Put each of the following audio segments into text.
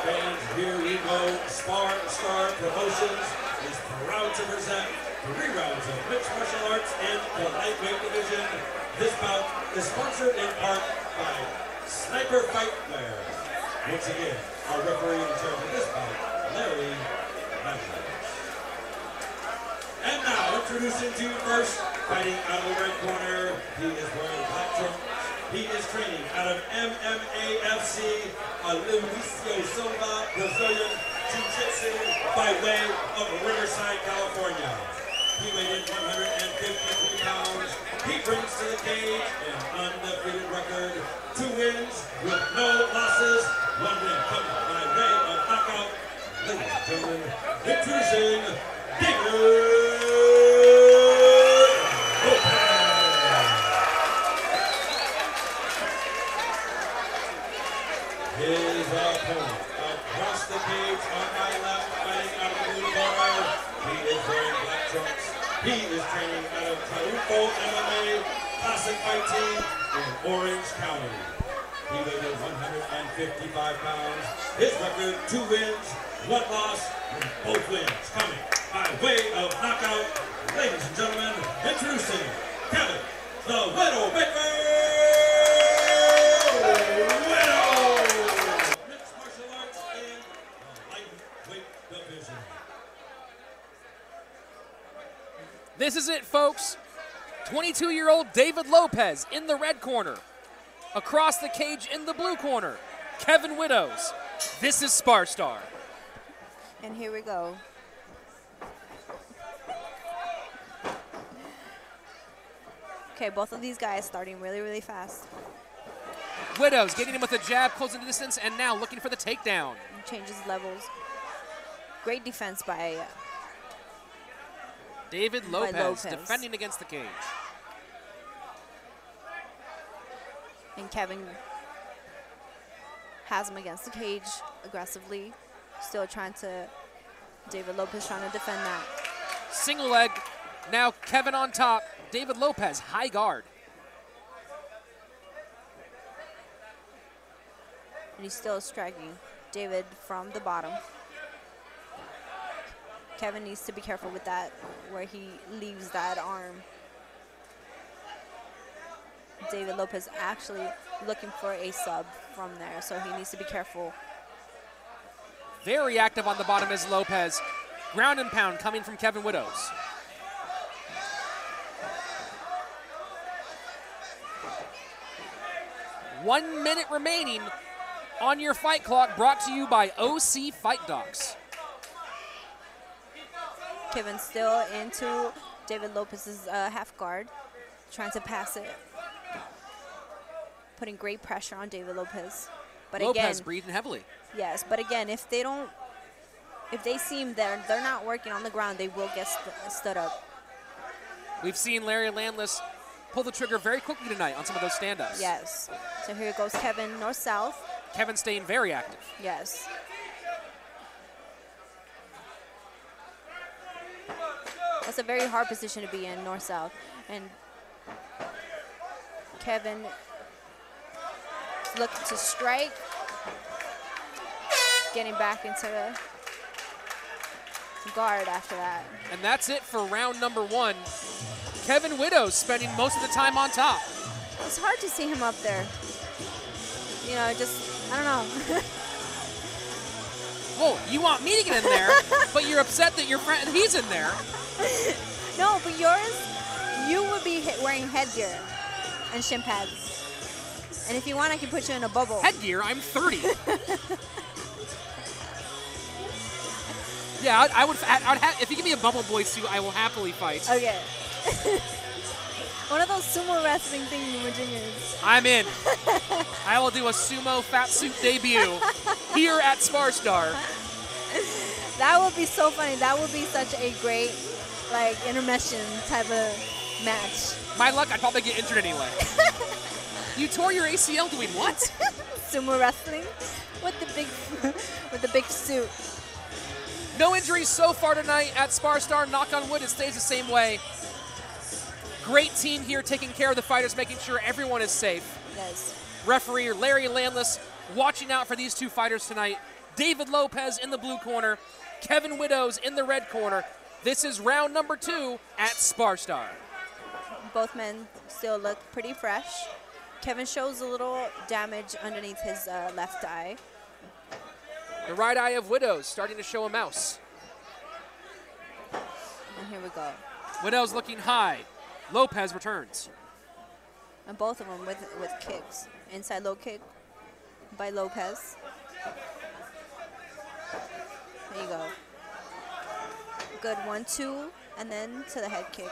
And here we go. Spar Promotions is proud to present 3 rounds of mixed martial arts in the lightweight division. This bout is sponsored in part by Sniper Fightwear. Once again, our referee in charge of this bout, Larry Lopez. And now, introducing to you first, fighting out of the red corner, he is wearing black trunks. He is training out of MMAFC, Luisio Silva, Brazilian Jiu-Jitsu by way of Riverside, California. He weighed in 153 pounds. He brings to the cage an undefeated record, 2 wins with no losses, 1 win coming by way of knockout. Ladies and gentlemen, introducing David Lopez. His opponent across the cage on my left, fighting out of the blue corner. He is wearing black trunks. He is training out of Taruco MMA Classic Fight Team in Orange County. He weighed in 155 pounds. His record, 2 wins, 1 loss, and both wins coming by way of knockout. Ladies and gentlemen, introducing Kevin the Widow Baker. Mixed martial arts in the lightweight division. This is it, folks. 22-year-old David Lopez in the red corner. Across the cage in the blue corner, Kevin Widdoes. This is Spar Star. And here we go. Okay, both of these guys starting really, really fast. Widdoes getting him with a jab, closing the distance, and now looking for the takedown. Changes levels. Great defense by David Lopez, Lopez defending against the cage. And Kevin has him against the cage aggressively. Still trying to, David Lopez trying to defend that. Single leg, now Kevin on top. David Lopez, high guard. And he's still striking David from the bottom. Kevin needs to be careful with that, where he leaves that arm. David Lopez actually looking for a sub from there, so he needs to be careful. Very active on the bottom is Lopez. Ground and pound coming from Kevin Widdoes. One minute remaining on your fight clock, brought to you by OC Fight Docs. Kevin still into David Lopez's half guard, trying to pass it. Putting great pressure on David Lopez. But Lopez again, breathing heavily. Yes, but again, if they seem they're not working on the ground, they will get stood up. We've seen Larry Landless pull the trigger very quickly tonight on some of those stand-ups. Yes. So here goes Kevin, north-south. Kevin staying very active. Yes. That's a very hard position to be in, north-south. And Kevin looking to strike. Getting back into the guard after that. And that's it for round number 1. Kevin Widdoes spending most of the time on top. It's hard to see him up there. You know, just, I don't know. Whoa, you want me to get in there, but you're upset that your friend, he's in there. No, but yours, you would be wearing headgear and shin pads. And if you want, I can put you in a bubble. Headgear? I'm 30. Yeah, I would if you give me a bubble boy suit, I will happily fight. Okay. One of those sumo wrestling thingy-majigers. I'm in. I will do a sumo fat suit debut here at Spar Star. That would be so funny. That would be such a great, like, intermission type of match. My luck, I'd probably get injured anyway. You tore your ACL doing what? Sumo wrestling with the big suit. No injuries so far tonight at Spar Star. Knock on wood, it stays the same way. Great team here taking care of the fighters, making sure everyone is safe. Yes. Referee Larry Landless watching out for these two fighters tonight. David Lopez in the blue corner, Kevin Widdoes in the red corner. This is round number 2 at Spar Star. Both men still look pretty fresh. Kevin shows a little damage underneath his left eye. The right eye of Widdoes starting to show a mouse. And here we go. Widdoes looking high. Lopez returns. And both of them with kicks. Inside low kick by Lopez. There you go. Good 1-2, and then to the head kick.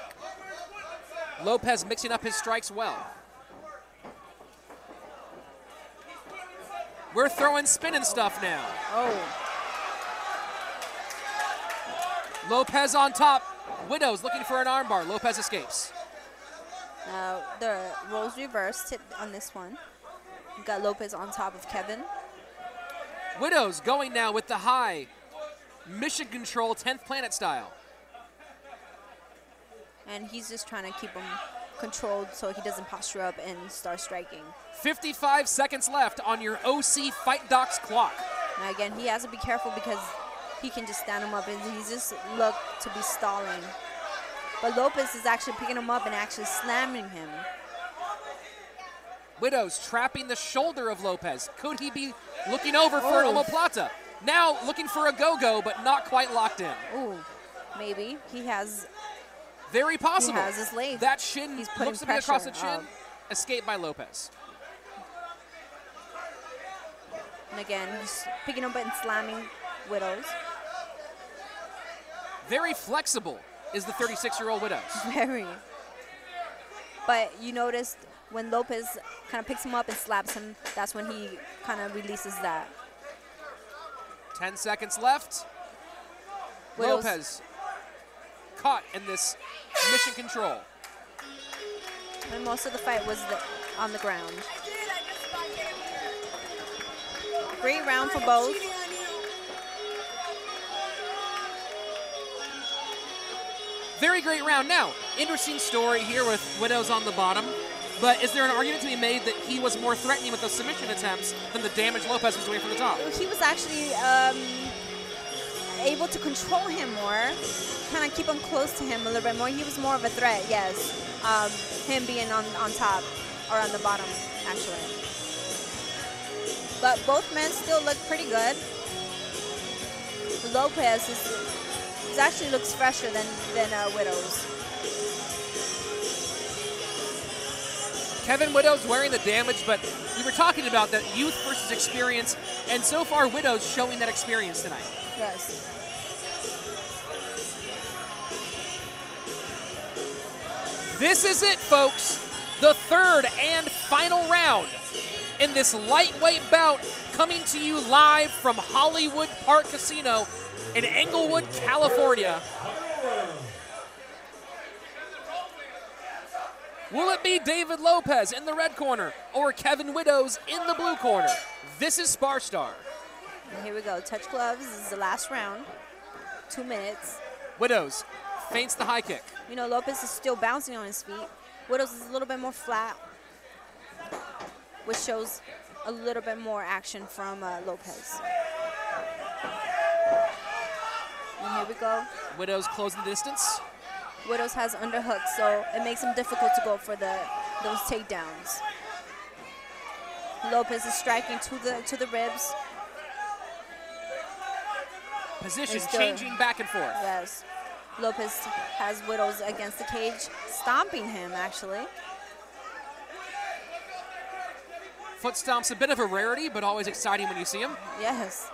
Lopez mixing up his strikes well. We're throwing spinning stuff now. Oh. Lopez on top. Widdoes looking for an armbar. Lopez escapes. Now the roles reversed on this one. We've got Lopez on top of Kevin. Widdoes going now with the high mission control 10th planet style. And he's just trying to keep him controlled so he doesn't posture up and start striking. 55 seconds left on your OC Fight Docs clock. Now again, he has to be careful because he can just stand him up and he just look to be stalling. But Lopez is actually picking him up and actually slamming him. Widdoes trapping the shoulder of Lopez. Could he be looking over for an omoplata? Now looking for a go-go, but not quite locked in. Ooh, maybe. He has... Very possible. He has his leg. That shin He's putting looks to be across the pressure, chin. Escaped by Lopez. And again, he's picking up and slamming Widdoes. Very flexible is the 36-year-old Widdoes. Very. But you noticed when Lopez kind of picks him up and slaps him, that's when he kind of releases that. 10 seconds left. Widdoes. Lopez caught in this mission control. And most of the fight was on the ground. Great round for both. Very great round. Now, interesting story here with Widdoes on the bottom, but is there an argument to be made that he was more threatening with those submission attempts than the damage Lopez was doing from the top? He was actually able to control him more, kind of keep him close to him a little bit more. He was more of a threat, yes. Him being on top, or on the bottom, actually. But both men still look pretty good. Lopez actually looks fresher than Widdoes. Kevin Widdoes wearing the damage, but we were talking about that youth versus experience, and so far Widdoes showing that experience tonight. Yes. This is it, folks. The third and final round in this lightweight bout, coming to you live from Hollywood Park Casino in Englewood, California. Will it be David Lopez in the red corner or Kevin Widdoes in the blue corner? This is Spar Star. And here we go. Touch gloves. This is the last round. 2 minutes. Widdoes feints the high kick. You know, Lopez is still bouncing on his feet. Widdoes is a little bit more flat, which shows a little bit more action from Lopez. And here we go. Widdoes closing the distance. Widdoes has underhooks, so it makes him difficult to go for those takedowns. Lopez is striking to the ribs. Position changing back and forth. Yes. Lopez has Widdoes against the cage, stomping him, actually. Foot stomp's a bit of a rarity, but always exciting when you see him. Yes.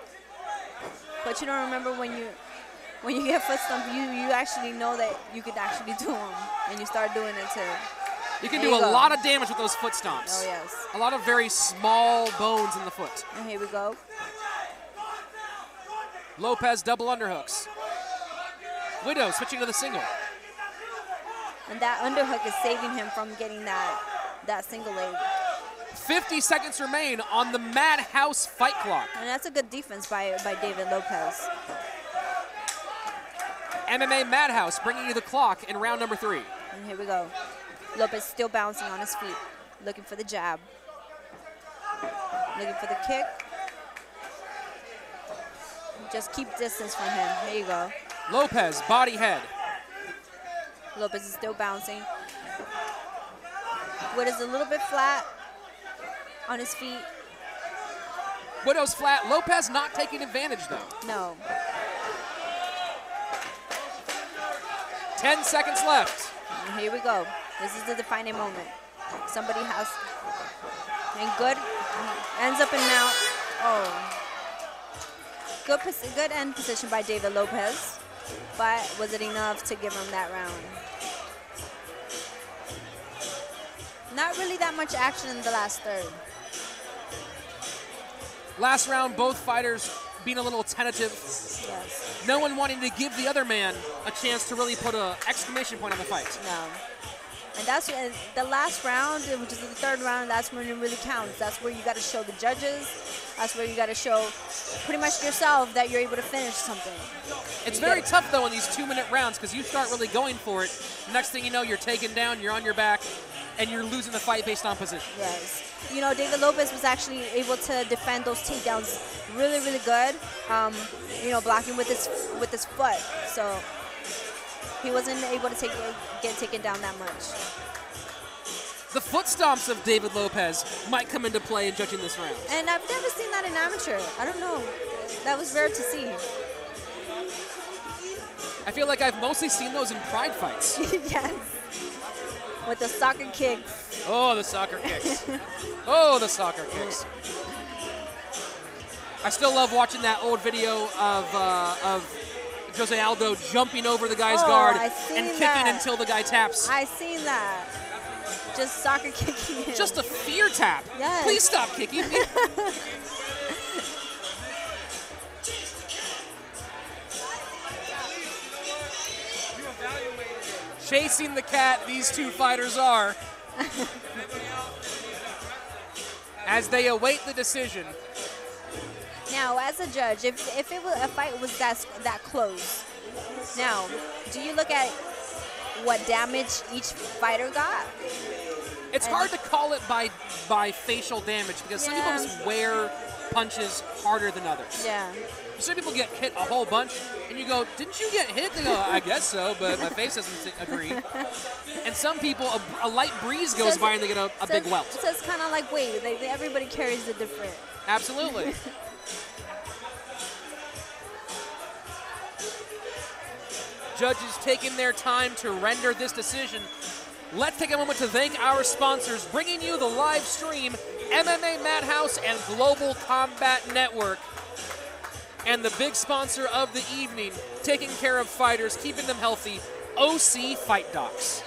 But you don't remember when you get foot stomped, you actually know that you could actually do them, and you start doing it too. You can do a lot of damage with those foot stomps. Oh, yes. A lot of very small bones in the foot. And here we go. Lopez double underhooks. Widdoes switching to the single. And that underhook is saving him from getting that single leg. 50 seconds remain on the Madhouse fight clock. And that's a good defense by David Lopez. MMA Madhouse bringing you the clock in round number 3. And here we go. Lopez still bouncing on his feet, looking for the jab. Looking for the kick. Just keep distance from him. There you go. Lopez, body head. Lopez is still bouncing. Widdoes a little bit flat on his feet. Widdoes flat. Lopez not taking advantage, though. No. 10 seconds left. And here we go. This is the defining moment. Somebody has, and good, ends up in mount. Oh. Good end position by David Lopez, but was it enough to give him that round? Not really that much action in the last third. Last round, both fighters being a little tentative. Yes. No one wanting to give the other man a chance to really put an exclamation point on the fight. No. And that's the last round, which is the third round, that's when it really counts. That's where you got to show the judges. That's where you got to show pretty much yourself that you're able to finish something. It's very tough, though, in these 2-minute rounds because you start really going for it. Next thing you know, you're taken down, you're on your back, and you're losing the fight based on position. Yes. You know, David Lopez was actually able to defend those takedowns really, really good. You know, blocking with his foot. So he wasn't able to get taken down that much. The foot stomps of David Lopez might come into play in judging this round. And I've never seen that in amateur. I don't know. That was rare to see. I feel like I've mostly seen those in pride fights. Yes. With the soccer kicks. Oh, the soccer kicks. Oh, the soccer kicks. I still love watching that old video of Jose Aldo jumping over the guy's guard and kicking until the guy taps. I seen that. Just soccer kicking him. Just a fear tap. Yes. Please stop kicking me. Chasing the cat, these two fighters are. As they await the decision. Now, as a judge, if a fight was that close, now, do you look at what damage each fighter got? It's hard to call it by facial damage because some people just wear punches harder than others. Yeah. Some people get hit a whole bunch, and you go, didn't you get hit? They go, I guess so, but my face doesn't agree. And some people, a light breeze goes by and they get a big welt. So it's kind of like weight. Everybody carries a different. Absolutely. Judges taking their time to render this decision. Let's take a moment to thank our sponsors, bringing you the live stream, MMA Madhouse and Global Combat Network. And the big sponsor of the evening, taking care of fighters, keeping them healthy, OC Fight Docs.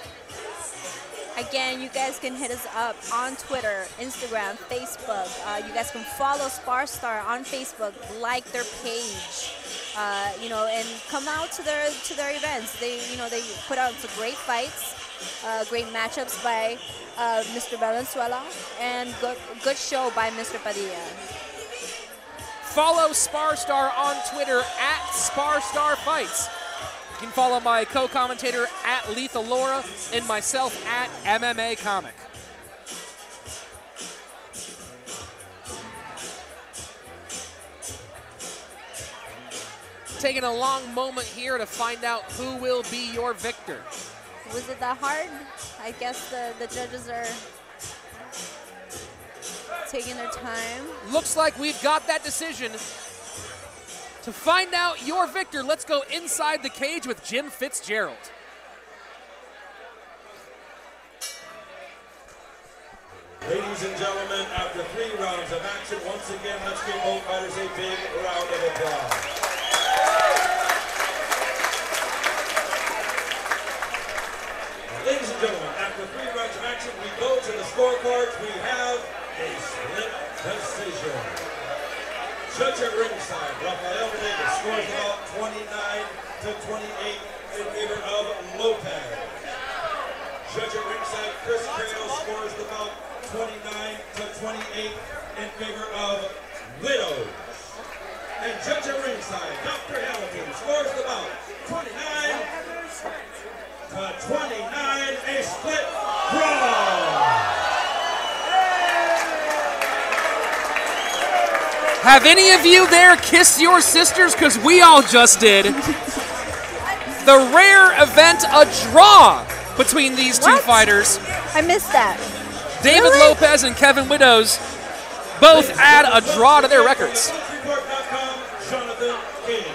Again, you guys can hit us up on Twitter, Instagram, Facebook. You guys can follow Spar Star on Facebook, like their page, you know, and come out to their events. They put out some great fights, great matchups by Mr. Valenzuela, and good show by Mr. Padilla. Follow Spar Star on Twitter at Spar Star Fights. You can follow my co-commentator at Lethal Laura and myself at MMA Comic. Taking a long moment here to find out who will be your victor. Was it that hard? I guess the judges are taking their time. Looks like we've got that decision. To find out your victor, let's go inside the cage with Jim Fitzgerald. Ladies and gentlemen, after 3 rounds of action, once again, let's give both fighters a big round of applause. Ladies and gentlemen, after 3 rounds of action, we go to the scorecards. We have a split decision. Judge at ringside, Rafael Davis scores about 29-28 in favor of Lopez. Judge at ringside, Chris Creel scores about 29-28 in favor of Widdoes. And judge at ringside, Dr. Hamilton scores about 29-29, a split draw. Have any of you there kissed your sisters? Because we all just did. The rare event, a draw between these two fighters. I missed that. David Really? Lopez and Kevin Widdoes both add a draw to their records. Report.com, Jonathan King.